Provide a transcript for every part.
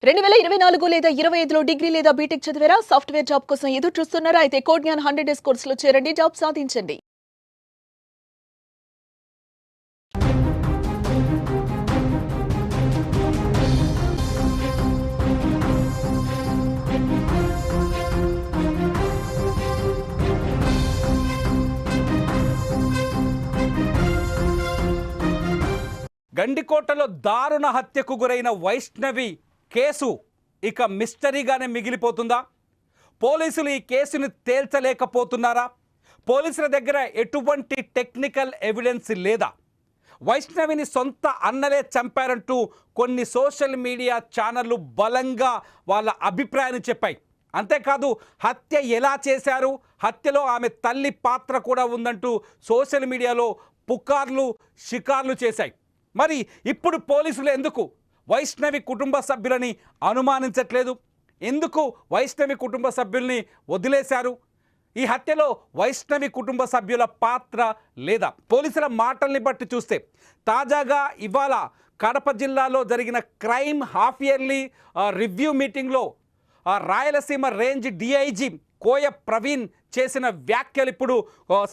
2024 లేదా 25లో డిగ్రీ లేదా బీటెక్ చదివారా? సాఫ్ట్‌వేర్ జాబ్ కోసం ఎదురు చూస్తున్నారా? అయితే కోడ్ జ్ఞాన్ 100 డేస్ కోర్సులో చేరండి. జాబ్ సాధించండి. గండికోటలో దారుణ హత్యకు గురైన వైష్ణవి కేసు ఇక మిస్టరీగానే మిగిలిపోతుందా? పోలీసులు ఈ కేసును తేల్చలేకపోతున్నారా? పోలీసుల దగ్గర ఎటువంటి టెక్నికల్ ఎవిడెన్స్ లేదా? వైష్ణవిని సొంత అన్నలే చంపారంటూ కొన్ని సోషల్ మీడియా ఛానళ్లు బలంగా వాళ్ళ అభిప్రాయాన్ని చెప్పాయి. అంతేకాదు హత్య ఎలా చేశారు, హత్యలో ఆమె తల్లి పాత్ర కూడా ఉందంటూ సోషల్ మీడియాలో పుకార్లు షికార్లు చేశాయి. మరి ఇప్పుడు పోలీసులు ఎందుకు వైష్ణవి కుటుంబ సభ్యులని అనుమానించట్లేదు? ఎందుకు వైష్ణవి కుటుంబ సభ్యుల్ని వదిలేశారు? ఈ హత్యలో వైష్ణవి కుటుంబ సభ్యుల పాత్ర లేదా? పోలీసుల మాటల్ని బట్టి చూస్తే తాజాగా ఇవాళ కడప జిల్లాలో జరిగిన క్రైమ్ హాఫ్ ఇయర్లీ రివ్యూ మీటింగ్లో రాయలసీమ రేంజ్ డిఐజీ కోయ ప్రవీణ్ చేసిన వ్యాఖ్యలు ఇప్పుడు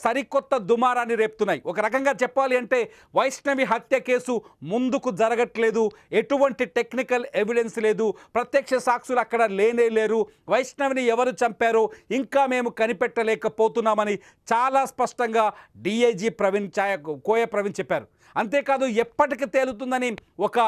సరికొత్త దుమారాన్ని రేపుతున్నాయి. ఒక రకంగా చెప్పాలి అంటే వైష్ణవి హత్య కేసు ముందుకు జరగట్లేదు, ఎటువంటి టెక్నికల్ ఎవిడెన్స్ లేదు, ప్రత్యక్ష సాక్షులు అక్కడ లేనే లేరు, వైష్ణవిని ఎవరు చంపారో ఇంకా మేము కనిపెట్టలేకపోతున్నామని చాలా స్పష్టంగా డిఐజీ కోయ ప్రవీణ్ చెప్పారు. అంతేకాదు ఎప్పటికి తేలుతుందని ఒక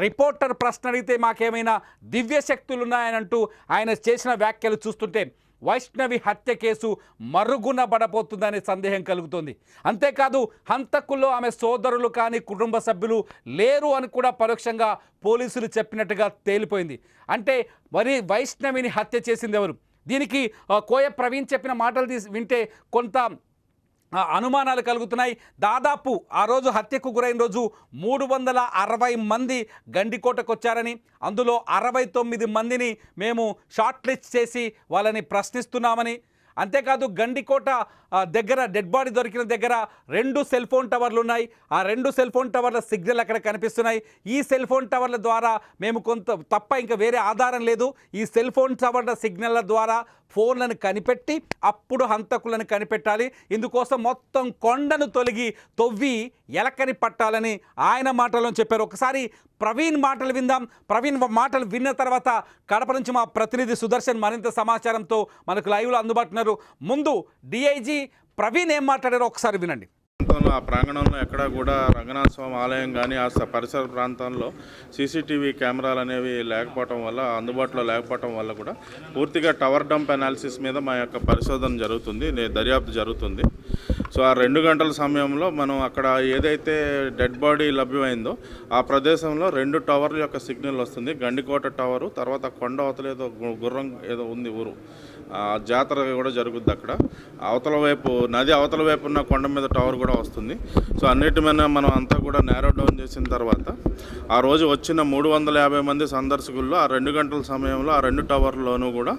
రిపోర్టర్ ప్రశ్న అడిగితే మాకేమైనా దివ్య శక్తులు ఉన్నాయనంటూ ఆయన చేసిన వ్యాఖ్యలు చూస్తుంటే వైష్ణవి హత్య కేసు మరుగున పడబోతుందనే సందేహం కలుగుతుంది. అంతేకాదు హంతకుల్లో ఆమె సోదరులు కానీ కుటుంబ సభ్యులు లేరు అని కూడా పరోక్షంగా పోలీసులు చెప్పినట్టుగా తేలిపోయింది. అంటే మరి వైష్ణవిని హత్య చేసింది ఎవరు? దీనికి కోయ ప్రవీణ్ చెప్పిన మాటలు వింటే కొంత అనుమానాలు కలుగుతున్నాయి. దాదాపు ఆ రోజు హత్యకు గురైన రోజు 360 మంది గండికోటకు వచ్చారని, అందులో 69 మందిని మేము షార్ట్ లిస్ట్ చేసి వాళ్ళని ప్రశ్నిస్తున్నామని, అంతేకాదు గండికోట దగ్గర డెడ్ బాడీ దొరికిన దగ్గర 2 సెల్ ఫోన్ టవర్లు ఉన్నాయి. ఆ 2 సెల్ ఫోన్ టవర్ల సిగ్నల్ అక్కడ కనిపిస్తున్నాయి. ఈ సెల్ ఫోన్ టవర్ల ద్వారా మేము కొంత తప్ప ఇంకా వేరే ఆధారం లేదు. ఈ సెల్ ఫోన్ టవర్ల సిగ్నల్ల ద్వారా ఫోన్లను కనిపెట్టి అప్పుడు హంతకులను కనిపెట్టాలి. ఇందుకోసం మొత్తం కొండను తవ్వి ఎలకని పట్టాలని ఆయన మాటల్లో చెప్పారు. ఒకసారి ప్రవీణ్ మాటలు విందాం. ప్రవీణ్ మాటలు విన్న తర్వాత కడప నుంచి మా ప్రతినిధి సుదర్శన్ మరింత సమాచారంతో మనకు లైవ్లో అందుబాటున్నారు. ముందు డిఐజీ ప్రవీణ్ ఏం మాట్లాడారో ఒకసారి వినండి. ఆ ప్రాంగణంలో ఎక్కడా కూడా రంగనాథ స్వామి ఆలయం కానీ ఆ పరిసర ప్రాంతంలో సీసీటీవీ కెమెరాలు అనేవి లేకపోవటం వల్ల, అందుబాటులో లేకపోవటం వల్ల కూడా పూర్తిగా టవర్ డంప్ అనాలిసిస్ మీద మా యొక్క పరిశోధన జరుగుతుంది, దర్యాప్తు జరుగుతుంది. సో ఆ 2 గంటల సమయంలో మనం అక్కడ ఏదైతే డెడ్ బాడీ లభ్యమైందో ఆ ప్రదేశంలో 2 టవర్ల యొక్క సిగ్నల్ వస్తుంది. గండికోట టవరు, తర్వాత కొండ అవతల ఏదో గుర్రం ఏదో ఉంది ఊరు, జాతర కూడా జరుగుద్ది అక్కడ. అవతల వైపు నది అవతల వైపు ఉన్న కొండ మీద టవర్ కూడా వస్తుంది. సో అన్నిటి మీద మనం అంతా కూడా నేరో డౌన్ చేసిన తర్వాత ఆ రోజు వచ్చిన 350 మంది సందర్శకుల్లో ఆ 2 గంటల సమయంలో ఆ 2 టవర్లోనూ కూడా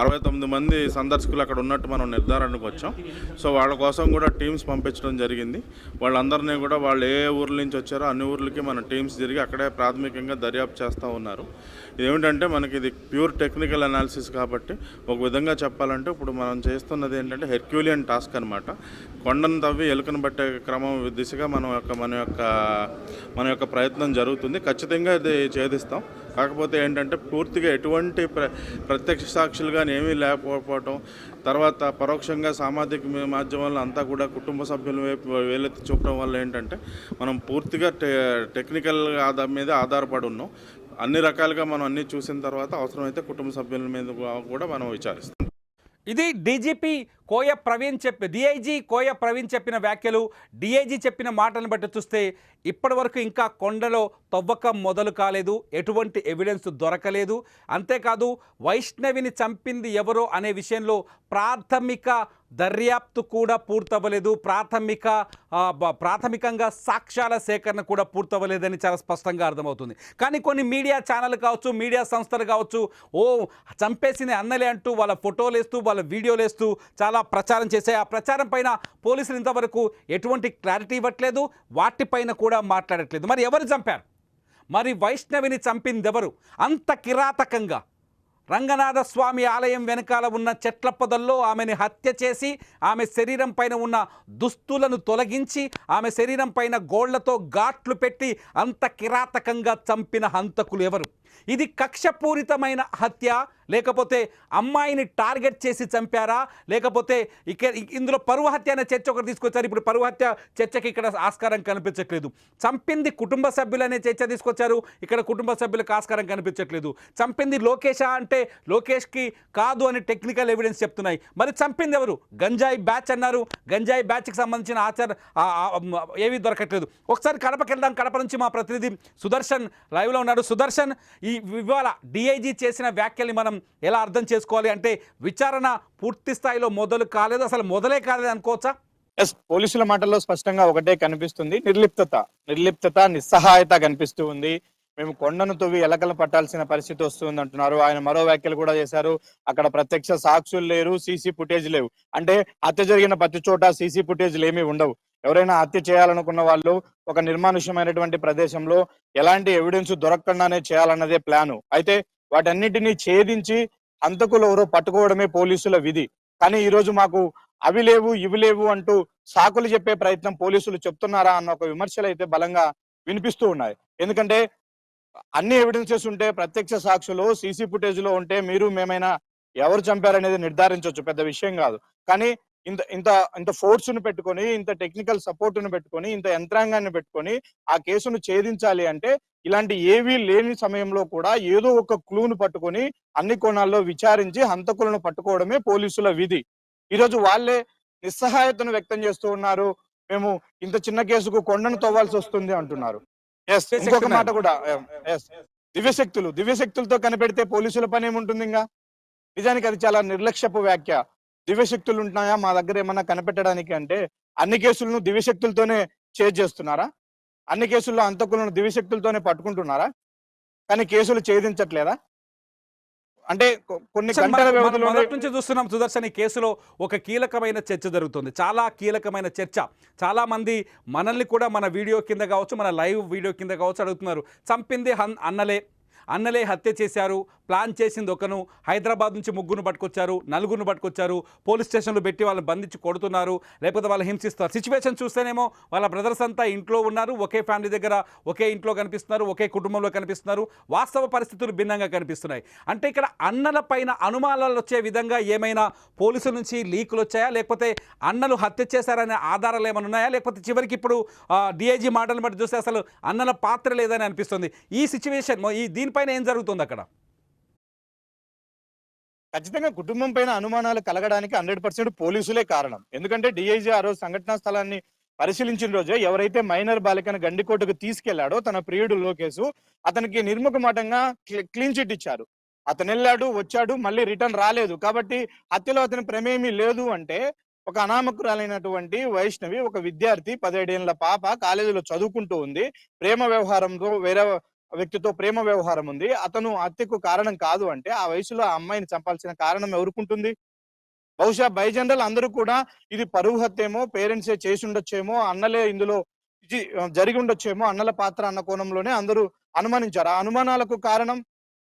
69 మంది సందర్శకులు అక్కడ ఉన్నట్టు మనం నిర్ధారణకు వచ్చాం. సో వాళ్ళ కోసం కూడా టీమ్స్ పంపించడం జరిగింది. వాళ్ళందరినీ కూడా వాళ్ళు ఏ ఊర్ల నుంచి వచ్చారో అన్ని ఊర్లకి మన టీమ్స్ తిరిగి అక్కడే ప్రాథమికంగా దర్యాప్తు చేస్తూ ఉన్నారు. ఇదేమిటంటే మనకి ఇది ప్యూర్ టెక్నికల్ అనాలిసిస్ కాబట్టి ఒక విధంగా చెప్పాలంటే ఇప్పుడు మనం చేస్తున్నది ఏంటంటే హెర్క్యూలియన్ టాస్క్ అనమాట. కొండను తవ్వి ఎలుకను పట్టే క్రమం దిశగా మన యొక్క ప్రయత్నం జరుగుతుంది. ఖచ్చితంగా ఇది ఛేదిస్తాం. కాకపోతే ఏంటంటే పూర్తిగా ఎటువంటి ప్రత్యక్ష సాక్షులు కానీ ఏమీ లేకపోవటం, తర్వాత పరోక్షంగా సామాజిక మాధ్యమాల్లో అంతా కూడా కుటుంబ సభ్యుల వైపు వేలెత్తి చూపడం వల్ల ఏంటంటే మనం పూర్తిగా టెక్నికల్ మీద ఆధారపడి ఉన్నాం. అన్ని రకాలుగా మనం అన్నీ చూసిన తర్వాత అవసరమైతే కుటుంబ సభ్యుల మీద కూడా మనం విచారిస్తాం. ఇది డిఐజీ కోయ ప్రవీణ్ చెప్పిన వ్యాఖ్యలు. డిఐజీ చెప్పిన మాటలను బట్టి చూస్తే ఇప్పటి వరకు ఇంకా కొండలో తవ్వకం మొదలు కాలేదు, ఎటువంటి ఎవిడెన్స్ దొరకలేదు. అంతేకాదు వైష్ణవిని చంపింది ఎవరో అనే విషయంలో ప్రాథమిక దర్యాప్తు కూడా పూర్తవ్వలేదు, ప్రాథమికంగా సాక్ష్యాల సేకరణ కూడా పూర్తవ్వలేదని చాలా స్పష్టంగా అర్థమవుతుంది. కానీ కొన్ని మీడియా ఛానల్ కావచ్చు, మీడియా సంస్థలు కావచ్చు, చంపేసిన అన్నలే అంటూ వాళ్ళ ఫోటోలు వేస్తూ వాళ్ళ వీడియోలు వేస్తూ చాలా ప్రచారం చేశాయి. ఆ ప్రచారం పైన పోలీసులు ఇంతవరకు ఎటువంటి క్లారిటీ ఇవ్వట్లేదు, వాటిపైన కూడా మాట్లాడట్లేదు. మరి ఎవరు చంపారు? మరి వైష్ణవిని చంపిందెవరు? అంత కిరాతకంగా రంగనాథస్వామి ఆలయం వెనకాల ఉన్న చెట్ల పొదల్లో ఆమెని హత్య చేసి ఆమె శరీరం పైన ఉన్న దుస్తులను తొలగించి ఆమె శరీరం పైన గోళ్లతో ఘాట్లు పెట్టి అంత కిరాతకంగా చంపిన హంతకులు ఎవరు? ఇది కక్షపూరితమైన హత్య, లేకపోతే అమ్మాయిని టార్గెట్ చేసి చంపారా, లేకపోతే ఇందులో పరువు హత్య అనే చర్చ ఒకటి తీసుకొచ్చారు. ఇప్పుడు పరువు హత్య చర్చకి ఇక్కడ ఆస్కారం కనిపించట్లేదు. చంపింది కుటుంబ సభ్యులు అనే చర్చ తీసుకొచ్చారు, ఇక్కడ కుటుంబ సభ్యులకు ఆస్కారం కనిపించట్లేదు. చంపింది లోకేషా అంటే లోకేష్కి కాదు అని టెక్నికల్ ఎవిడెన్స్ చెప్తున్నాయి. మరి చంపింది ఎవరు? గంజాయి బ్యాచ్ అన్నారు, గంజాయి బ్యాచ్కి సంబంధించిన ఏవి దొరకట్లేదు. ఒకసారి కడపకి వెళ్దాం. కడప నుంచి మా ప్రతినిధి సుదర్శన్ లైవ్లో ఉన్నాడు. సుదర్శన్, ఇవాళ డిఐజీ చేసిన వ్యాఖ్యల్ని మనం ఎలా అర్థం చేసుకోవాలి? అంటే విచారణ పూర్తి స్థాయిలో మొదలు కాలేదు, అసలు మొదలే కాలేదు అనుకోవచ్చా? ఎస్, పోలీసుల మాటల్లో స్పష్టంగా ఒకటే కనిపిస్తుంది, నిర్లిప్తత, నిస్సహాయత కనిపిస్తూ ఉంది. మేము కొండను తవ్వి ఎలకలు పట్టాల్సిన పరిస్థితి వస్తుంది అంటున్నారు. ఆయన మరో వ్యాఖ్యలు కూడా చేశారు. అక్కడ ప్రత్యక్ష సాక్షులు లేరు, సీసీ ఫుటేజ్ లేవు. అంటే హత్య జరిగిన ప్రతి చోట సీసీ ఫుటేజ్లు ఏమీ ఉండవు. ఎవరైనా హత్య చేయాలనుకున్న వాళ్ళు ఒక నిర్మానుష్యమైనటువంటి ప్రదేశంలో ఎలాంటి ఎవిడెన్స్ దొరకకుండానే చేయాలన్నదే ప్లాను. అయితే వాటన్నిటినీ ఛేదించి హంతకులు ఎవరో పట్టుకోవడమే పోలీసుల విధి. కానీ ఈ రోజు మాకు అవి లేవు ఇవి లేవు అంటూ సాకులు చెప్పే ప్రయత్నం పోలీసులు చెప్తున్నారా అన్న ఒక విమర్శలు అయితే బలంగా వినిపిస్తూ ఉన్నాయి. ఎందుకంటే అన్ని ఎవిడెన్సెస్ ఉంటే, ప్రత్యక్ష సాక్షులు సీసీ ఫుటేజ్ లో ఉంటే మీరు మేమైనా ఎవరు చంపారనేది నిర్ధారించవచ్చు, పెద్ద విషయం కాదు. కానీ ఇంత ఇంత ఇంత ఫోర్స్ ను పెట్టుకొని, ఇంత టెక్నికల్ సపోర్ట్ ను పెట్టుకొని, ఇంత యంత్రాంగాన్ని పెట్టుకొని ఆ కేసును ఛేదించాలి అంటే ఇలాంటి ఏవీ లేని సమయంలో కూడా ఏదో ఒక క్లూను పట్టుకొని అన్ని కోణాల్లో విచారించి హంతకులను పట్టుకోవడమే పోలీసుల విధి. ఈరోజు వాళ్ళే నిస్సహాయతను వ్యక్తం చేస్తూ ఉన్నారు. మేము ఇంత చిన్న కేసుకు కొండను తవ్వాల్సి వస్తుంది అంటున్నారు. ఎస్, ఇంకొక మాట కూడా, ఎస్, దివ్యశక్తులతో కనిపెడితే పోలీసుల పని ఏముంటుంది? ఇంకా నిజానికి అది చాలా నిర్లక్ష్యపు వ్యాఖ్య. దివ్యశక్తులు ఉంటున్నాయా మా దగ్గర ఏమన్నా కనిపెట్టడానికి అంటే? అన్ని కేసులను దివ్యశక్తులతోనే చేస్తున్నారా? అన్ని కేసుల్లో హంతకులను దివ్యశక్తులతోనే పట్టుకుంటున్నారా? కానీ కేసులు ఛేదించట్లేదా? అంటే కొన్ని గంటల వ్యవధిలో నుంచి చూస్తున్నాం సుదర్శన్, ఈ కేసులో ఒక కీలకమైన చర్చ జరుగుతుంది, చాలా కీలకమైన చర్చ. చాలా మంది మనల్ని కూడా మన వీడియో కింద కావచ్చు, మన లైవ్ వీడియో కింద కావచ్చు అడుగుతున్నారు. చంపింది అన్నలే హత్య చేశారు, ప్లాన్ చేసింది ఒకను, హైదరాబాద్ నుంచి ముగ్గురు పట్టుకొచ్చారు, నలుగురిని పట్టుకొచ్చారు, పోలీస్ స్టేషన్లో పెట్టి వాళ్ళని బంధించి కొడుతున్నారు, లేకపోతే వాళ్ళు హింసిస్తారు. సిచ్యువేషన్ చూస్తేనేమో వాళ్ళ బ్రదర్స్ అంతా ఇంట్లో ఉన్నారు, ఒకే ఫ్యామిలీ దగ్గర ఒకే ఇంట్లో కనిపిస్తున్నారు, ఒకే కుటుంబంలో కనిపిస్తున్నారు. వాస్తవ పరిస్థితులు భిన్నంగా కనిపిస్తున్నాయి. అంటే ఇక్కడ అన్నల పైన అనుమానాలు వచ్చే విధంగా ఏమైనా పోలీసుల నుంచి లీకులు వచ్చాయా, లేకపోతే అన్నలు హత్య చేశారనే ఆధారాలు ఏమైనా ఉన్నాయా, లేకపోతే చివరికి ఇప్పుడు డిఐజీ మాటలను బట్టి చూస్తే అసలు అన్నల పాత్ర లేదని అనిపిస్తుంది. ఈ సిచ్యువేషన్ దీనిపైన ఏం జరుగుతుంది అక్కడ? ఖచ్చితంగా కుటుంబం పైన అనుమానాలు కలగడానికి 100% పోలీసులే కారణం. ఎందుకంటే డిఐజీ ఆ రోజు సంఘటనా స్థలాన్ని పరిశీలించిన రోజే ఎవరైతే మైనర్ బాలికను గండికోటకు తీసుకెళ్లాడో తన ప్రియుడు లోకేష్, అతనికి నిర్ముఖమాటంగా క్లీన్ చిట్ ఇచ్చారు. అతను వెళ్ళాడు, వచ్చాడు, మళ్ళీ రిటర్న్ రాలేదు. కాబట్టి హత్యలో అతని ప్రమేమీ లేదు అంటే ఒక అనామకురాలైనటువంటి వైష్ణవి, ఒక విద్యార్థి, 17 ఏళ్ల పాప, కాలేజీలో చదువుకుంటూ ఉంది, ప్రేమ వ్యవహారంలో వేరే వ్యక్తితో ప్రేమ వ్యవహారం ఉంది, అతను హత్యకు కారణం కాదు అంటే ఆ వయసులో ఆ అమ్మాయిని చంపాల్సిన కారణం ఎవరుకుంటుంది? బహుశా బై జనరల్ అందరూ కూడా ఇది పరువు హత్యేమో, పేరెంట్సే చేసి ఉండొచ్చేమో, అన్నలే ఇందులో జరిగి ఉండొచ్చేమో, అన్నల పాత్ర అన్న కోణంలోనే అందరూ అనుమానించారు. ఆ అనుమానాలకు కారణం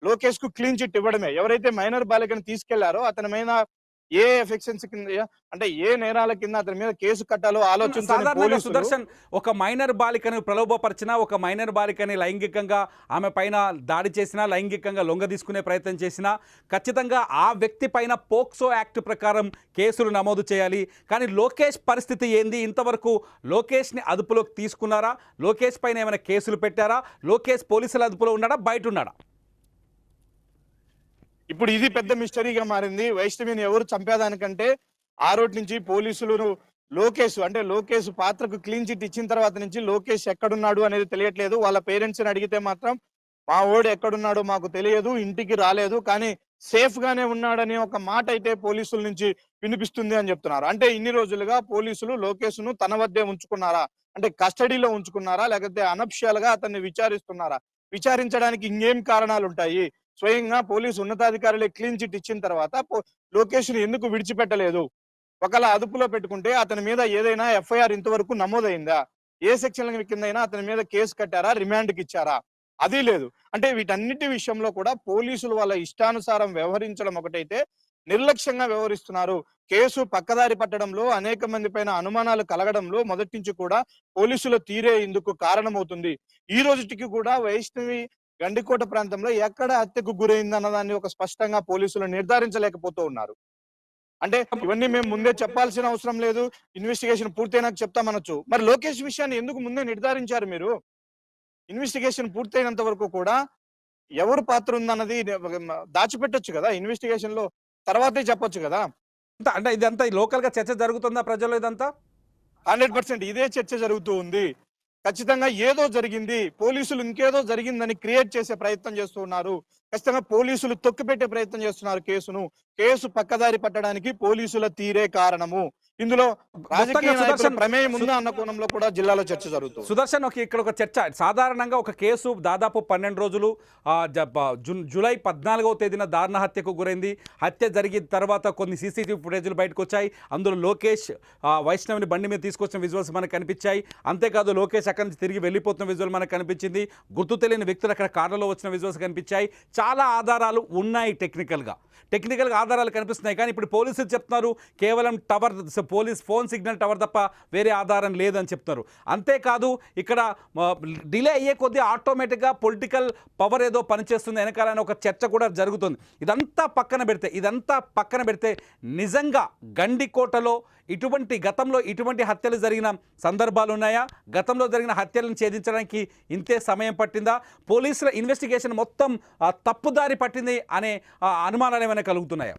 లోకేష్ కు క్లీన్ చిట్ ఇవ్వడమే. ఎవరైతే మైనర్ బాలికను తీసుకెళ్లారో అతని మీద ఏ ఎఫెక్షన్స్ కింద, అంటే ఏ నేరాల కింద అతని మీద కేసు కట్టాలో ఆలోచించారు. సుదర్శన్, ఒక మైనర్ బాలికను ప్రలోభపరిచినా, ఒక మైనర్ బాలికని లైంగికంగా ఆమె పైన దాడి చేసినా, లైంగికంగా లొంగ తీసుకునే ప్రయత్నం చేసినా ఖచ్చితంగా ఆ వ్యక్తి పైన పోక్సో యాక్ట్ ప్రకారం కేసులు నమోదు చేయాలి. కానీ లోకేష్ పరిస్థితి ఏంది? ఇంతవరకు లోకేష్ని అదుపులోకి తీసుకున్నారా? లోకేష్ పైన ఏమైనా కేసులు పెట్టారా? లోకేష్ పోలీసుల అదుపులో ఉన్నాడా, బయట ఉన్నాడా? ఇప్పుడు ఇది పెద్ద మిస్టరీగా మారింది. వైష్ణవిని ఎవరు చంపేదానికంటే ఆ రోజు నుంచి పోలీసులు లోకేష్ పాత్రకు క్లీన్ చిట్ ఇచ్చిన తర్వాత నుంచి లోకేష్ ఎక్కడున్నాడు అనేది తెలియట్లేదు. వాళ్ళ పేరెంట్స్ ని అడిగితే మాత్రం మా ఓడు ఎక్కడున్నాడో మాకు తెలియదు, ఇంటికి రాలేదు, కానీ సేఫ్ గానే ఉన్నాడని ఒక మాట అయితే పోలీసుల నుంచి వినిపిస్తుంది అని చెప్తున్నారు. అంటే ఇన్ని రోజులుగా పోలీసులు లోకేష్ ను తన వద్దే ఉంచుకున్నారా, అంటే కస్టడీలో ఉంచుకున్నారా, లేకపోతే అనఫిషియల్ గా అతన్ని విచారిస్తున్నారా? విచారించడానికి ఇంకేం కారణాలు ఉంటాయి? స్వయంగా పోలీసు ఉన్నతాధికారులే క్లీన్ చిట్ ఇచ్చిన తర్వాత లోకేష్ ని ఎందుకు విడిచిపెట్టలేదు? ఒకవేళ అదుపులో పెట్టుకుంటే అతని మీద ఏదైనా ఎఫ్ఐఆర్ ఇంతవరకు నమోదైందా? ఏ సెక్షన్ కిందైనా అతని మీద కేసు కట్టారా, రిమాండ్కి ఇచ్చారా? అది లేదు. అంటే వీటన్నిటి విషయంలో కూడా పోలీసులు వాళ్ళ ఇష్టానుసారం వ్యవహరించడం ఒకటైతే నిర్లక్ష్యంగా వ్యవహరిస్తున్నారు. కేసు పక్కదారి పట్టడంలో అనేక మంది పైన అనుమానాలు కలగడంలో మొదటి నుంచి కూడా పోలీసుల తీరే ఇందుకు కారణమవుతుంది. ఈ రోజుటికి కూడా వైష్ణవి గండికోట ప్రాంతంలో ఎక్కడ హత్యకు గురైందన్న దాన్ని ఒక స్పష్టంగా పోలీసులు నిర్ధారించలేకపోతూ ఉన్నారు. అంటే ఇవన్నీ మేము ముందే చెప్పాల్సిన అవసరం లేదు. ఇన్వెస్టిగేషన్ పూర్తయినాక చెప్తామనొచ్చు. మరి లోకేష్ విషయాన్ని ఎందుకు ముందే నిర్ధారించారు మీరు? ఇన్వెస్టిగేషన్ పూర్తయినంత వరకు కూడా ఎవరు పాత్ర ఉందన్నది దాచిపెట్టొచ్చు కదా! ఇన్వెస్టిగేషన్ లో తర్వాతే చెప్పొచ్చు కదా! అంటే ఇదంతా లోకల్గా చర్చ జరుగుతుందా ప్రజల్లో ఇదంతా? 100% ఇదే చర్చ జరుగుతూ ఉంది. ఖచ్చితంగా ఏదో జరిగింది. పోలీసులు ఇంకేదో జరిగిందని క్రియేట్ చేసే ప్రయత్నం చేస్తూ ఉన్నారు. ఖచ్చితంగా పోలీసులు తొక్కిపెట్టే ప్రయత్నం చేస్తున్నారు కేసును. కేసు పక్కదారి పట్టడానికి పోలీసుల తీరే కారణము. ఇందులో రాజకీయ నాయకుల సుదర్శన్ ప్రమేయం ఉందా అన్న కోణంలో కూడా జిల్లాలో చర్చ జరుగుతుంది. సుదర్శన్ ఇక్కడ ఒక చర్చ. సాధారణంగా ఒక కేసు దాదాపు 12 రోజులు జూలై 14వ తేదీన దారుణ హత్యకు గురైంది. హత్య జరిగిన తర్వాత కొన్ని సీసీటీవీ ఫుటేజ్లు బయటకు వచ్చాయి. అందులో లోకేష్ వైష్ణవిని బండి మీద తీసుకొచ్చిన విజువల్స్ మనకు కనిపించాయి. అంతేకాదు లోకేష్ అక్కడి నుంచి తిరిగి వెళ్ళిపోతున్న విజువల్ మనకు కనిపించింది. గుర్తు తెలియని వ్యక్తులు అక్కడ కార్లలో వచ్చిన విజువల్స్ కనిపించాయి. చాలా ఆధారాలు ఉన్నాయి. టెక్నికల్గా ఆధారాలు కనిపిస్తున్నాయి. కానీ ఇప్పుడు పోలీసులు చెప్తున్నారు కేవలం tower, police phone signal tower తప్ప వేరే ఆధారం లేదని చెప్తున్నారు. అంతేకాదు ఇక్కడ డిలే అయ్యే కొద్దీ ఆటోమేటిక్గా పొలిటికల్ పవర్ ఏదో పనిచేస్తుంది వెనకాలని ఒక చర్చ కూడా జరుగుతుంది. ఇదంతా పక్కన పెడితే నిజంగా గండికోటలో గతంలో ఇటువంటి హత్యలు జరిగిన సందర్భాలు ఉన్నాయా? గతంలో జరిగిన హత్యలను ఛేదించడానికి ఇంతే సమయం పట్టిందా? పోలీసుల ఇన్వెస్టిగేషన్ మొత్తం తప్పుదారి పట్టింది అనే అనుమానాలు ఏమైనా కలుగుతున్నాయా?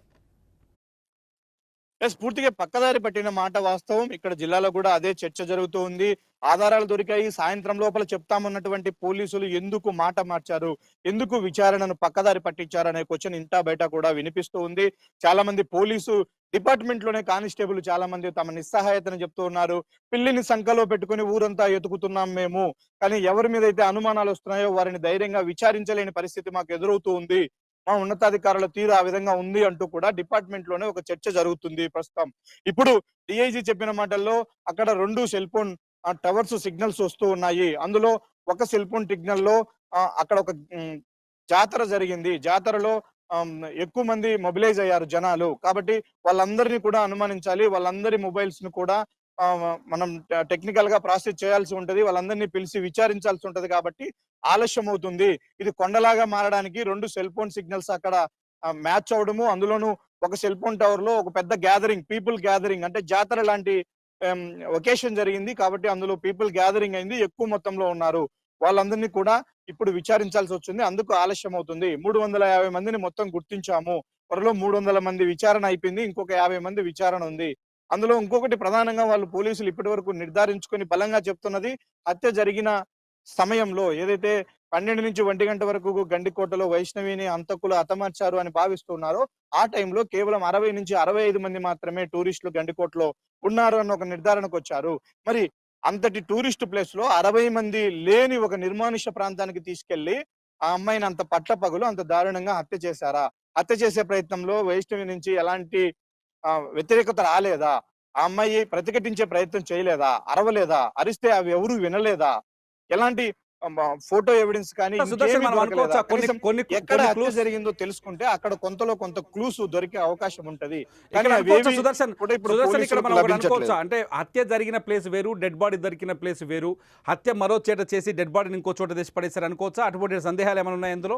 పూర్తిగా పక్కదారి పట్టిన మాట వాస్తవం. ఇక్కడ జిల్లాలో కూడా అదే చర్చ జరుగుతూ ఉంది. ఆధారాలు దొరికాయి, సాయంత్రం లోపల చెప్తామన్నటువంటి పోలీసులు ఎందుకు మాట మార్చారు, ఎందుకు విచారణను పక్కదారి పట్టించారు అనే క్వశ్చన్ ఇంటా బయట కూడా వినిపిస్తూ ఉంది. చాలా మంది పోలీసు డిపార్ట్మెంట్ లోనే కానిస్టేబుల్ చాలా మంది తమ నిస్సహాయతను చెప్తూ ఉన్నారు. పిల్లిని సంకలో పెట్టుకుని ఊరంతా ఎతుకుతున్నాం మేము, కానీ ఎవరి మీద అయితే అనుమానాలు వస్తున్నాయో వారిని ధైర్యంగా విచారించలేని పరిస్థితి మాకు ఎదురవుతూ ఉంది. మా ఉన్నతాధికారుల తీరు ఆ విధంగా ఉంది అంటూ కూడా డిపార్ట్మెంట్ లోనే ఒక చర్చ జరుగుతుంది ప్రస్తుతం. ఇప్పుడు డిఐజీ చెప్పిన మాటల్లో అక్కడ 2 సెల్ ఫోన్ టవర్స్ సిగ్నల్స్ వస్తూ ఉన్నాయి. అందులో ఒక సెల్ ఫోన్ సిగ్నల్ లో అక్కడ ఒక జాతర జరిగింది. జాతరలో ఎక్కువ మంది మొబిలైజ్ అయ్యారు జనాలు. కాబట్టి వాళ్ళందరినీ కూడా అనుమానించాలి. వాళ్ళందరి మొబైల్స్ ను కూడా మనం టెక్నికల్ గా ప్రాసెస్ చేయాల్సి ఉంటది. వాళ్ళందరినీ పిలిచి విచారించాల్సి ఉంటది. కాబట్టి ఆలస్యం అవుతుంది. ఇది కొండలాగా మారడానికి 2 సెల్ ఫోన్ సిగ్నల్స్ అక్కడ మ్యాచ్ అవడము, అందులోనూ ఒక సెల్ ఫోన్ టవర్ లో ఒక పెద్ద గ్యాదరింగ్, పీపుల్ గ్యాదరింగ్, అంటే జాతర లాంటి ఒకేషన్ జరిగింది. కాబట్టి అందులో పీపుల్ గ్యాదరింగ్ అయింది, ఎక్కువ మొత్తంలో ఉన్నారు. వాళ్ళందరినీ కూడా ఇప్పుడు విచారించాల్సి వచ్చింది. అందుకు ఆలస్యం అవుతుంది. 350 మందిని మొత్తం గుర్తించాము. త్వరలో 300 మంది విచారణ అయిపోయింది. ఇంకొక 50 మంది విచారణ ఉంది. అందులో ఇంకొకటి ప్రధానంగా వాళ్ళు పోలీసులు ఇప్పటి వరకు నిర్ధారించుకొని బలంగా చెప్తున్నది, హత్య జరిగిన సమయంలో ఏదైతే 12 నుంచి 1 గంట వరకు గండికోటలో వైష్ణవిని హంతకులు హతమార్చారు అని భావిస్తున్నారో ఆ టైంలో కేవలం 60 నుంచి 65 మంది మాత్రమే టూరిస్టులు గండికోటలో ఉన్నారు అన్న ఒక నిర్ధారణకు వచ్చారు. మరి అంతటి టూరిస్ట్ ప్లేస్ లో 60 మంది లేని ఒక నిర్మానుష ప్రాంతానికి తీసుకెళ్లి ఆ అమ్మాయిని అంత పట్టపగలు అంత దారుణంగా హత్య చేశారా? హత్య చేసే ప్రయత్నంలో వైష్ణవి నుంచి ఎలాంటి వ్యతిరేకత రాలేదా? ఆ అమ్మాయి ప్రతిఘటించే ప్రయత్నం చేయలేదా? అరవలేదా? అరిస్తే అవి ఎవరు వినలేదా? ఎలాంటి ఫోటో ఎవిడెన్స్ కానీ ఎక్కడ హత్య జరిగిందో తెలుసుకుంటే అక్కడ కొంతలో కొంత క్లూస్ దొరికే అవకాశం ఉంటది. అంటే హత్య జరిగిన ప్లేస్ వేరు, డెడ్ బాడీ దొరికిన ప్లేస్ వేరు. హత్య మరో చోట చేసి డెడ్ బాడీని ఇంకో చోట తెచ్చి పడేశారు అనుకోవచ్చా? అటువంటి సందేహాలు ఏమైనా ఉన్నాయి ఇందులో?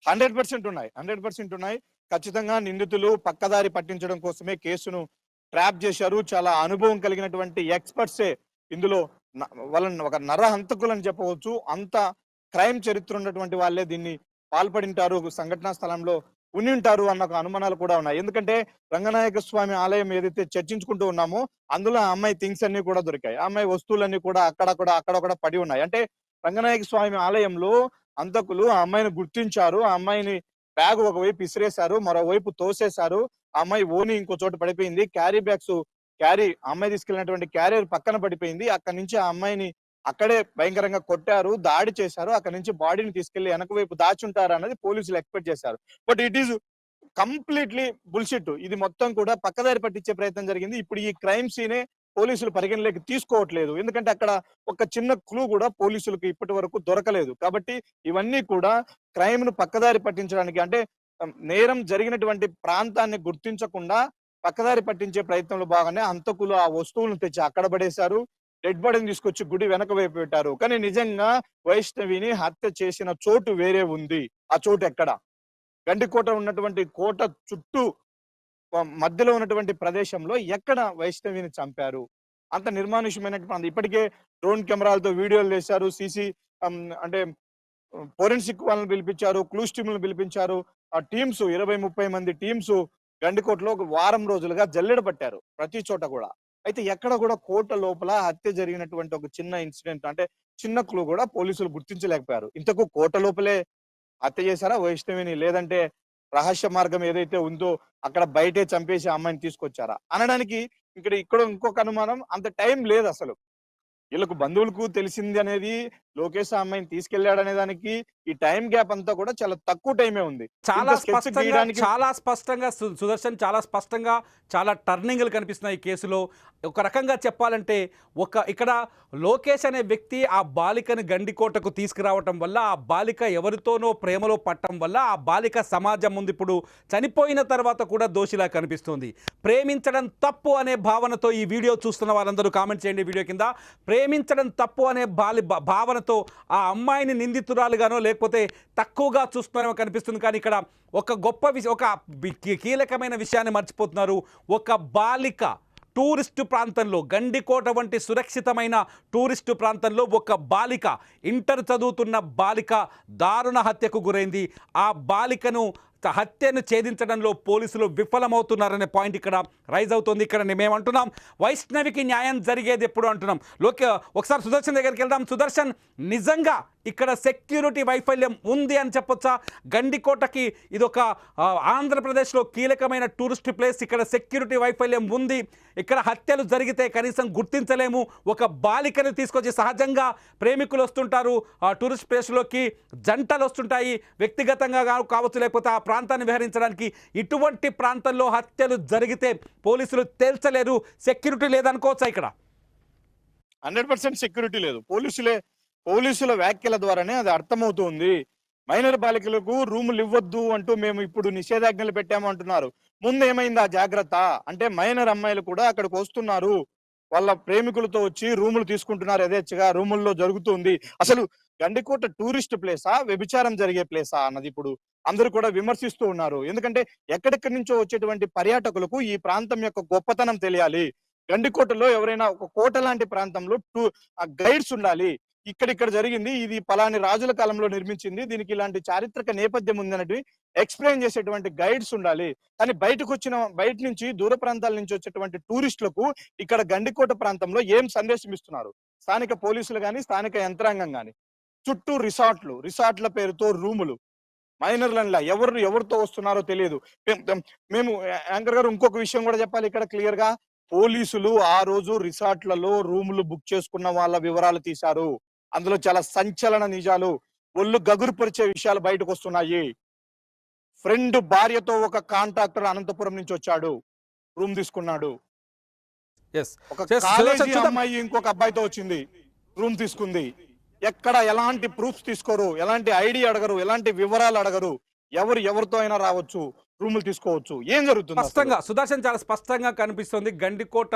100% ఉన్నాయి. 100% ఉన్నాయి. ఖచ్చితంగా నిందితులు పక్కదారి పట్టించడం కోసమే కేసును ట్రాప్ చేశారు. చాలా అనుభవం కలిగినటువంటి ఎక్స్పర్ట్సే ఇందులో వాళ్ళని ఒక నరహంతకులు అని చెప్పవచ్చు. అంత క్రైమ్ చరిత్ర ఉన్నటువంటి వాళ్ళే దీన్ని పాల్పడింటారు, సంఘటనా స్థలంలో ఉని ఉంటారు అన్న అనుమానాలు కూడా ఉన్నాయి. ఎందుకంటే రంగనాయక స్వామి ఆలయం ఏదైతే చర్చించుకుంటూ ఉన్నామో అందులో ఆ అమ్మాయి థింగ్స్ అన్ని కూడా దొరికాయి. ఆ అమ్మాయి వస్తువులన్నీ కూడా అక్కడ పడి ఉన్నాయి. అంటే రంగనాయక స్వామి ఆలయంలో హంతకులు ఆ అమ్మాయిని గుర్తించారు. ఆ అమ్మాయిని బ్యాగ్ ఒకవైపు ఇసిరేశారు, మరోవైపు తోసేశారు. ఆ అమ్మాయి ఓని ఇంకో చోట పడిపోయింది. క్యారీ బ్యాగ్స్ అమ్మాయి తీసుకెళ్ళినటువంటి క్యారియర్ పక్కన పడిపోయింది. అక్కడి నుంచి ఆ అమ్మాయిని అక్కడే భయంకరంగా కొట్టారు, దాడి చేశారు. అక్కడి నుంచి బాడీని తీసుకెళ్లి వెనక వైపు దాచుంటారు అన్నది పోలీసులు ఎక్స్పెక్ట్ చేశారు. But it is completely bullshit. ఇది మొత్తం కూడా పక్కదారి పట్టించే ప్రయత్నం జరిగింది. ఇప్పుడు ఈ క్రైమ్ సీనే పోలీసులు పరిగణలోకి తీసుకోవట్లేదు. ఎందుకంటే అక్కడ ఒక చిన్న క్లూ కూడా పోలీసులకు ఇప్పటి వరకు దొరకలేదు. కాబట్టి ఇవన్నీ కూడా క్రైమ్ ను పక్కదారి పట్టించడానికి, అంటే నేరం జరిగినటువంటి ప్రాంతాన్ని గుర్తించకుండా పక్కదారి పట్టించే ప్రయత్నంలో భాగంగానే హంతకులు ఆ వస్తువులను తెచ్చి అక్కడ పడేశారు. డెడ్ బాడీని తీసుకొచ్చి గుడి వెనక వైపు పెట్టారు. కానీ నిజంగా వైష్ణవిని హత్య చేసిన చోటు వేరే ఉంది. ఆ చోటు ఎక్కడ? గండికోట ఉన్నటువంటి కోట చుట్టూ మధ్యలో ఉన్నటువంటి ప్రదేశంలో ఎక్కడ వైష్ణవిని చంపారు? అంత నిర్మానుష్యమైనటువంటి, ఇప్పటికే డ్రోన్ కెమెరాలతో వీడియోలు చేశారు. అంటే ఫోరెన్సిక్ వాళ్ళని పిలిపించారు, క్లూస్ టీములను పిలిపించారు. ఆ టీమ్స్ 20-30 మంది టీమ్స్ గండికోటలో ఒక వారం రోజులుగా జల్లెడ పట్టారు ప్రతి చోట కూడా. అయితే ఎక్కడ కూడా కోట లోపల హత్య జరిగినటువంటి ఒక చిన్న ఇన్సిడెంట్, అంటే చిన్న క్లూ కూడా పోలీసులు గుర్తించలేకపోయారు. ఇంతకు కోట లోపలే హత్య చేశారా వైష్ణవిని, లేదంటే రహస్య మార్గం ఏదైతే ఉందో అక్కడ బయటే చంపేసి అమ్మాయిని తీసుకొచ్చారా అనడానికి ఇక్కడ ఇంకొక అనుమానం. అంత టైం లేదు అసలు. వీళ్ళకు బంధువులకు తెలిసింది అనేది లోకేష్ ఆ అమ్మాయిని తీసుకెళ్లాడనే దానికి ఈ టైం గ్యాప్ అంతా కూడా చాలా తక్కువ టైమే ఉంది. చాలా ఇంత sketch స్పష్టంగా గీయడానికి చాలా స్పష్టంగా సుదర్శన్ చాలా స్పష్టంగా చాలా టర్నింగ్లు కనిపిస్తున్నాయి ఈ కేసులో. ఒక రకంగా చెప్పాలంటే ఇక్కడ లోకేష్ అనే వ్యక్తి ఆ బాలికను గండికోటకు తీసుకురావటం వల్ల, ఆ బాలిక ఎవరితోనో ప్రేమలో పట్టడం వల్ల ఆ బాలిక సమాజం ముందు ఇప్పుడు చనిపోయిన తర్వాత కూడా దోషిలా కనిపిస్తుంది. ప్రేమించడం తప్పు అనే భావనతో ఈ వీడియో చూస్తున్న వాళ్ళందరూ కామెంట్ చేయండి వీడియో కింద. ప్రేమించడం తప్పు అనే భావనతో ఆ అమ్మాయిని నిందితురాలుగానో లేకపోతే తక్కువగా చూస్తున్నారో కనిపిస్తుంది. కానీ ఇక్కడ ఒక గొప్ప విషయం, ఒక కీలకమైన విషయాన్ని మర్చిపోతున్నారు. ఒక బాలిక టూరిస్టు ప్రాంతంలో, గండికోట వంటి సురక్షితమైన టూరిస్టు ప్రాంతంలో ఒక బాలిక, ఇంటర్ చదువుతున్న బాలిక దారుణ హత్యకు గురైంది. ఆ బాలికను హత్యను ఛేదించడంలో పోలీసులు విఫలమవుతున్నారనే పాయింట్ ఇక్కడ రైజ్ అవుతుంది. ఇక్కడ మేమంటున్నాం వైష్ణవికి న్యాయం జరిగేది ఎప్పుడు అంటున్నాం. ఒకసారి సుదర్శన్ దగ్గరికి వెళ్దాం. సుదర్శన్, నిజంగా ఇక్కడ సెక్యూరిటీ వైఫల్యం ఉంది అని చెప్పొచ్చా? గండికోటకి ఇదొక ఆంధ్రప్రదేశ్లో కీలకమైన టూరిస్ట్ ప్లేస్. ఇక్కడ సెక్యూరిటీ వైఫల్యం ఉంది. ఇక్కడ హత్యలు జరిగితే కనీసం గుర్తించలేము. ఒక బాలికను తీసుకొచ్చి, సహజంగా ప్రేమికులు వస్తుంటారు ఆ టూరిస్ట్ ప్లేస్లోకి, జంటలు వస్తుంటాయి, వ్యక్తిగతంగా కావచ్చు లేకపోతే ఆ ప్రాంతాన్ని విహరించడానికి. ఇటువంటి ప్రాంతంలో హత్యలు జరిగితే పోలీసులు తేల్చలేరు, సెక్యూరిటీ లేదనుకోవచ్చా? ఇక్కడ 100% సెక్యూరిటీ లేదు. పోలీసుల వ్యాఖ్యల ద్వారానే అది అర్థమవుతుంది. మైనర్ బాలికలకు రూములు ఇవ్వద్దు అంటూ మేము ఇప్పుడు నిషేధాజ్ఞలు పెట్టాము అంటున్నారు. ముందు ఏమైంది ఆ జాగ్రత్త? అంటే మైనర్ అమ్మాయిలు కూడా అక్కడికి వస్తున్నారు, వాళ్ళ ప్రేమికులతో వచ్చి రూములు తీసుకుంటున్నారు, యథేచ్ఛగా రూముల్లో జరుగుతుంది. అసలు గండికోట టూరిస్ట్ ప్లేసా, వ్యభిచారం జరిగే ప్లేసా అన్నది ఇప్పుడు అందరూ కూడా విమర్శిస్తూ ఉన్నారు. ఎందుకంటే ఎక్కడెక్కడి నుంచో వచ్చేటువంటి పర్యాటకులకు ఈ ప్రాంతం యొక్క గొప్పతనం తెలియాలి. గండికోటలో ఎవరైనా ఒక కోట లాంటి ప్రాంతంలో గైడ్స్ ఉండాలి. ఇక్కడ జరిగింది, ఇది పలాని రాజుల కాలంలో నిర్మించింది, దీనికి ఇలాంటి చారిత్రక నేపథ్యం ఉందన్నట్టు ఎక్స్ప్లెయిన్ చేసేటువంటి గైడ్స్ ఉండాలి. కానీ బయట నుంచి దూర ప్రాంతాల నుంచి వచ్చేటువంటి టూరిస్టులకు ఇక్కడ గండికోట ప్రాంతంలో ఏం సందేశం ఇస్తున్నారు? స్థానిక పోలీసులు కానీ, స్థానిక యంత్రాంగం కానీ, చుట్టూ రిసార్ట్ల పేరుతో రూములు, మైనర్ల ఎవరితో వస్తున్నారో తెలియదు. మేము యాంకర్ గారు ఇంకొక విషయం కూడా చెప్పాలి ఇక్కడ క్లియర్ గా. పోలీసులు ఆ రోజు రిసార్ట్లలో రూములు బుక్ చేసుకున్న వాళ్ళ వివరాలు తీశారు. అందులో చాలా సంచలన నిజాలు, ఒళ్ళు గగురుపరిచే విషయాలు బయటకు వస్తున్నాయి. ఫ్రెండ్ భార్యతో ఒక కాంట్రాక్టర్ అనంతపురం నుంచి వచ్చాడు, రూమ్ తీసుకున్నాడు. ఒక కాలేజీ అమ్మాయి ఇంకొక అబ్బాయితో వచ్చింది, రూమ్ తీసుకుంది. ఎక్కడ ఎలాంటి ప్రూఫ్స్ తీసుకోరు, ఎలాంటి ఐడి అడగరు, ఎలాంటి వివరాలు అడగరు. ఎవరితో అయినా రావచ్చు, రూములు తీసుకోవచ్చు. ఏం జరుగుతుంది? స్పష్టంగా సుదర్శన్ చాలా స్పష్టంగా కనిపిస్తుంది. గండికోట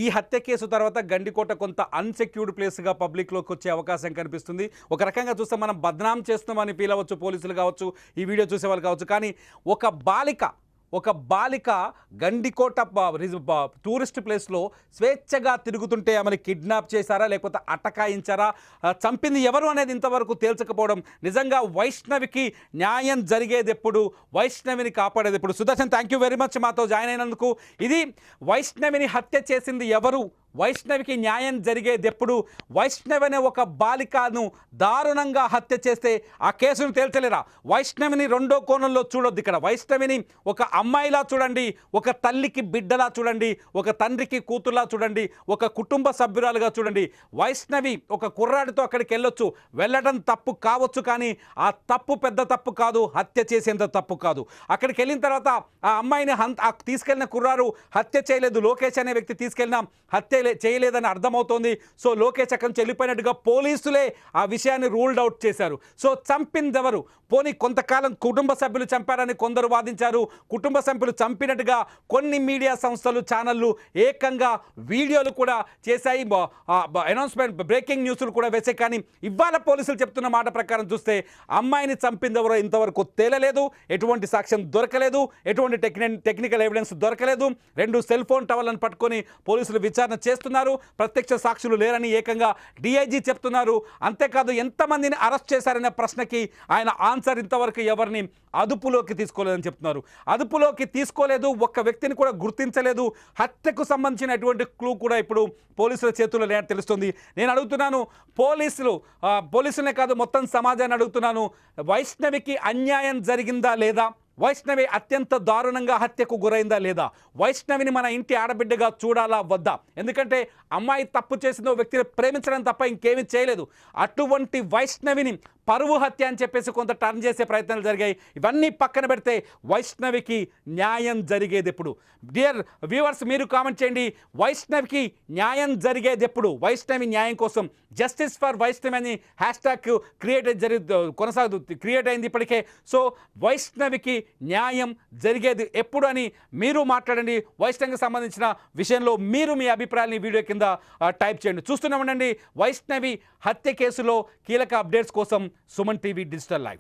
ఈ హత్య కేసు తర్వాత గండికోట కొంత అన్సెక్యూర్డ్ ప్లేస్గా పబ్లిక్లోకి వచ్చే అవకాశం కనిపిస్తుంది. ఒక రకంగా చూస్తే మనం బద్నాం చేస్తున్నామని ఫీల్ అవ్వచ్చు, పోలీసులు కావచ్చు, ఈ వీడియో చూసేవాళ్ళు కావచ్చు. కానీ ఒక బాలిక గండికోట టూరిస్ట్ ప్లేస్లో స్వేచ్ఛగా తిరుగుతుంటే ఆమెను కిడ్నాప్ చేశారా లేకపోతే అటకాయించారా, చంపింది ఎవరు అనేది ఇంతవరకు తేల్చకపోవడం, నిజంగా వైష్ణవికి న్యాయం జరిగేది ఎప్పుడు, వైష్ణవిని కాపాడేది ఎప్పుడు? Sudarshan, thank you very much మాతో జాయిన్ అయినందుకు. ఇది వైష్ణవిని హత్య చేసింది ఎవరు, వైష్ణవికి న్యాయం జరిగేది ఎప్పుడు? వైష్ణవి అనే ఒక బాలికను దారుణంగా హత్య చేస్తే ఆ కేసును తేల్చలేరా? వైష్ణవిని రెండో కోణంలో చూడొద్దు. ఇక్కడ వైష్ణవిని ఒక అమ్మాయిలా చూడండి, ఒక తల్లికి బిడ్డలా చూడండి, ఒక తండ్రికి కూతురులా చూడండి, ఒక కుటుంబ సభ్యురాలుగా చూడండి. వైష్ణవి ఒక కుర్రాడితో అక్కడికి వెళ్ళడం తప్పు కావచ్చు, కానీ ఆ తప్పు పెద్ద తప్పు కాదు, హత్య చేసేంత తప్పు కాదు. అక్కడికి వెళ్ళిన తర్వాత ఆ అమ్మాయిని తీసుకెళ్లిన కుర్రారు హత్య చేయలేదు, లోకేష్ అనే వ్యక్తి తీసుకెళ్ళిన హత్య చేయలేదని అర్థమవుతోంది. సో లోకేష్ అక్కడి నుంచి వెళ్ళిపోయినట్టుగా పోలీసులే ఆ విషయాన్ని రూల్డ్ అవుట్ చేశారు. సో చంపిందెవరు? పోనీ కొంతకాలం కుటుంబ సభ్యులు చంపారని కొందరు వాదించారు. కుటుంబ సభ్యులు చంపినట్టుగా కొన్ని మీడియా సంస్థలు, ఛానళ్ళు ఏకంగా వీడియోలు కూడా చేశాయి, అనౌన్స్మెంట్, బ్రేకింగ్ న్యూస్లు కూడా వేసాయి. కానీ ఇవాళ పోలీసులు చెప్తున్న మాట ప్రకారం చూస్తే అమ్మాయిని చంపిందెవరో ఇంతవరకు తేలలేదు. ఎటువంటి సాక్ష్యం దొరకలేదు, ఎటువంటి టెక్నికల్ ఎవిడెన్స్ దొరకలేదు. 2 సెల్ ఫోన్ టవర్లను పట్టుకొని పోలీసులు విచారణ చేస్తున్నారు. ప్రత్యక్ష సాక్షులు లేరని ఏకంగా డిఐజీ చెప్తున్నారు. అంతేకాదు ఎంతమందిని అరెస్ట్ చేశారనే ప్రశ్నకి ఆయన ఆన్సర్ ఇంతవరకు ఎవరిని అదుపులోకి తీసుకోలేదని చెప్తున్నారు. అదుపులోకి తీసుకోలేదు, ఒక్క వ్యక్తిని కూడా గుర్తించలేదు. హత్యకు సంబంధించినటువంటి క్లూ కూడా ఇప్పుడు పోలీసుల చేతుల్లో లేదని తెలుస్తుంది. నేను అడుగుతున్నాను పోలీసులనే కాదు మొత్తం సమాజాన్ని అడుగుతున్నాను, వైష్ణవికి అన్యాయం జరిగిందా లేదా? వైష్ణవి అత్యంత దారుణంగా హత్యకు గురైందా లేదా? వైష్ణవిని మన ఇంటి ఆడబిడ్డగా చూడాలా వద్దా? ఎందుకంటే అమ్మాయి తప్పు చేసిన వ్యక్తిని ప్రేమించడం తప్ప ఇంకేమీ చేయలేదు. అటువంటి వైష్ణవిని పరువు హత్య అని చెప్పేసి కొంత టర్న్ చేసే ప్రయత్నాలు జరిగాయి. ఇవన్నీ పక్కన పెడితే వైష్ణవికి న్యాయం జరిగేది ఎప్పుడు? డియర్ వ్యూవర్స్, మీరు కామెంట్ చేయండి. వైష్ణవికి న్యాయం జరిగేది ఎప్పుడు? వైష్ణవి న్యాయం కోసం జస్టిస్ ఫర్ వైష్ణవి అని హ్యాష్ట్యాగ్ క్రియేట్ అయింది ఇప్పటికే. సో వైష్ణవికి న్యాయం జరిగేది ఎప్పుడు అని మీరు మాట్లాడండి. వైష్ణవికి సంబంధించిన విషయంలో మీరు మీ అభిప్రాయాన్ని వీడియో కింద టైప్ చేయండి. చూస్తూనే ఉండండి వైష్ణవి హత్య కేసులో కీలక అప్డేట్స్ కోసం సుమన్ టీవీ డిజిటల్ లైవ్.